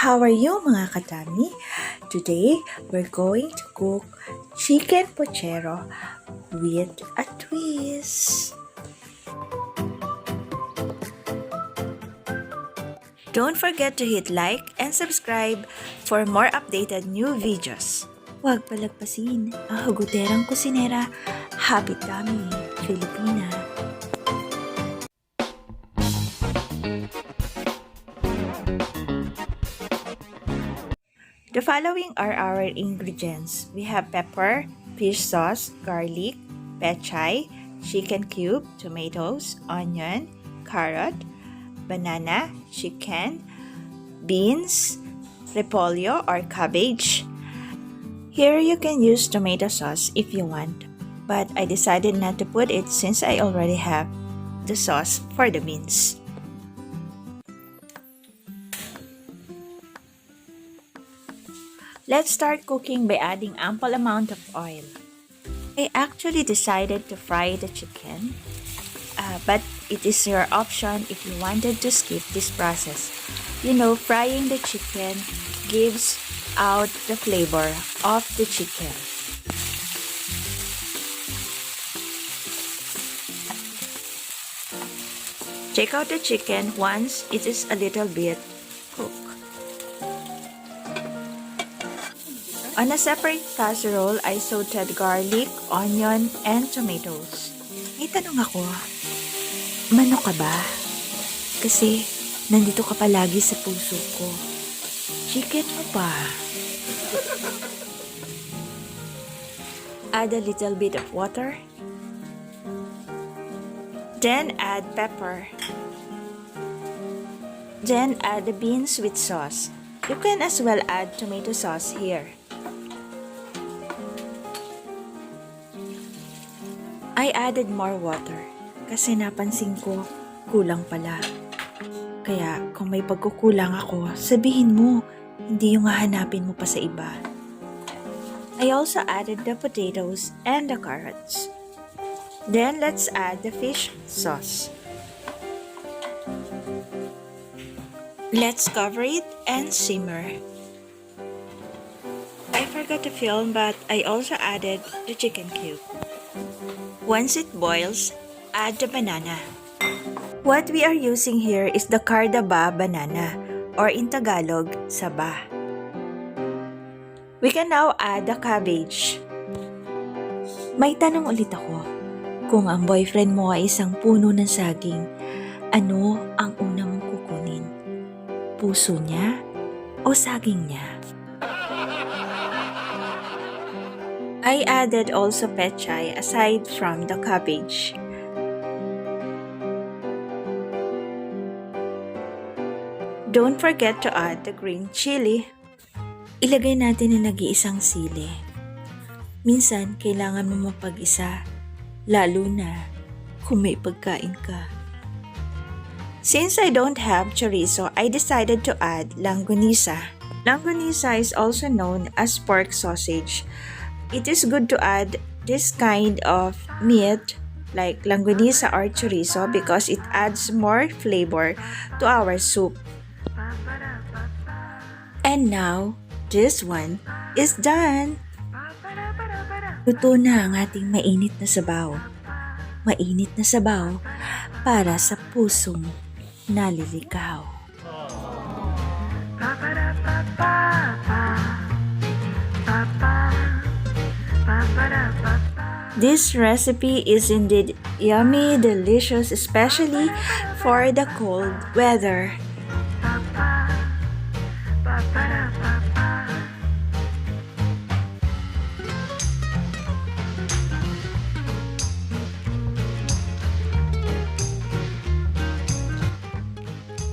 How are you mga katami? Today, we're going to cook Chicken Pochero with a twist. Don't forget to hit like and subscribe for more updated new videos. Huwag palagpasin ang huguterang kusinera, Happy Tummy, Filipina. The following are our ingredients. We have pepper, fish sauce, garlic, pechay, chicken cube, tomatoes, onion, carrot, banana, chicken, beans, repolyo or cabbage. Here you can use tomato sauce if you want, but I decided not to put it since I already have the sauce for the beans. Let's start cooking by adding ample amount of oil. I actually decided to fry the chicken, but it is your option if you wanted to skip this process. You know, frying the chicken gives out the flavor of the chicken. Check out the chicken once it is a little bit cooked. On a separate casserole, I sauteed garlic, onion, and tomatoes. May tanong ako, manok ka ba? Kasi nandito ka palagi sa puso ko. Chicken mo ba? Add a little bit of water. Then add pepper. Then add the beans with sauce. You can as well add tomato sauce here. I added more water kasi napansin ko kulang pala. Kaya kung may pagkukulang ako, sabihin mo, hindi yung hahanapin mo pa sa iba. I also added the potatoes and the carrots. Then let's add the fish sauce. Let's cover it and simmer. I forgot to film, but I also added the chicken cube. Once it boils, add the banana. What we are using here is the cardava banana, or in Tagalog, saba. We can now add the cabbage. May tanong ulit ako. Kung ang boyfriend mo ay isang puno ng saging, ano ang una mong kukunin? Puso niya o saging niya? I added also pechay aside from the cabbage. Don't forget to add the green chili. Ilagay natin na nag-iisang sili. Minsan, kailangan mo mapag-isa, lalo na kung may pagkain ka. Since I don't have chorizo, I decided to add Langoniza. Langoniza is also known as pork sausage. It is good to add this kind of meat like Langoniza or chorizo because it adds more flavor to our soup. And now, this one is done. Luto na ang ating mainit na sabaw. Mainit na sabaw para sa pusong naliligaw. This recipe is indeed yummy, delicious, especially for the cold weather.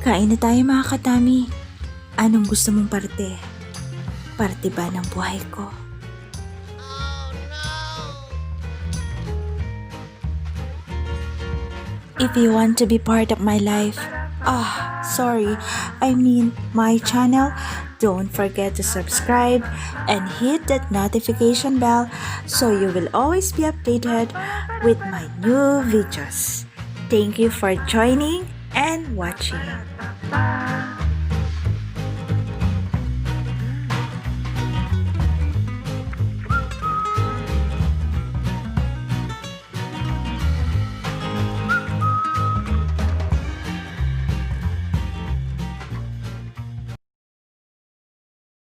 Kain na tayo mga katami. Anong gusto mong parte? Parte ba ng buhay ko? If you want to be part of my life, my channel, don't forget to subscribe and hit that notification bell so you will always be updated with my new videos. Thank you for joining and watching.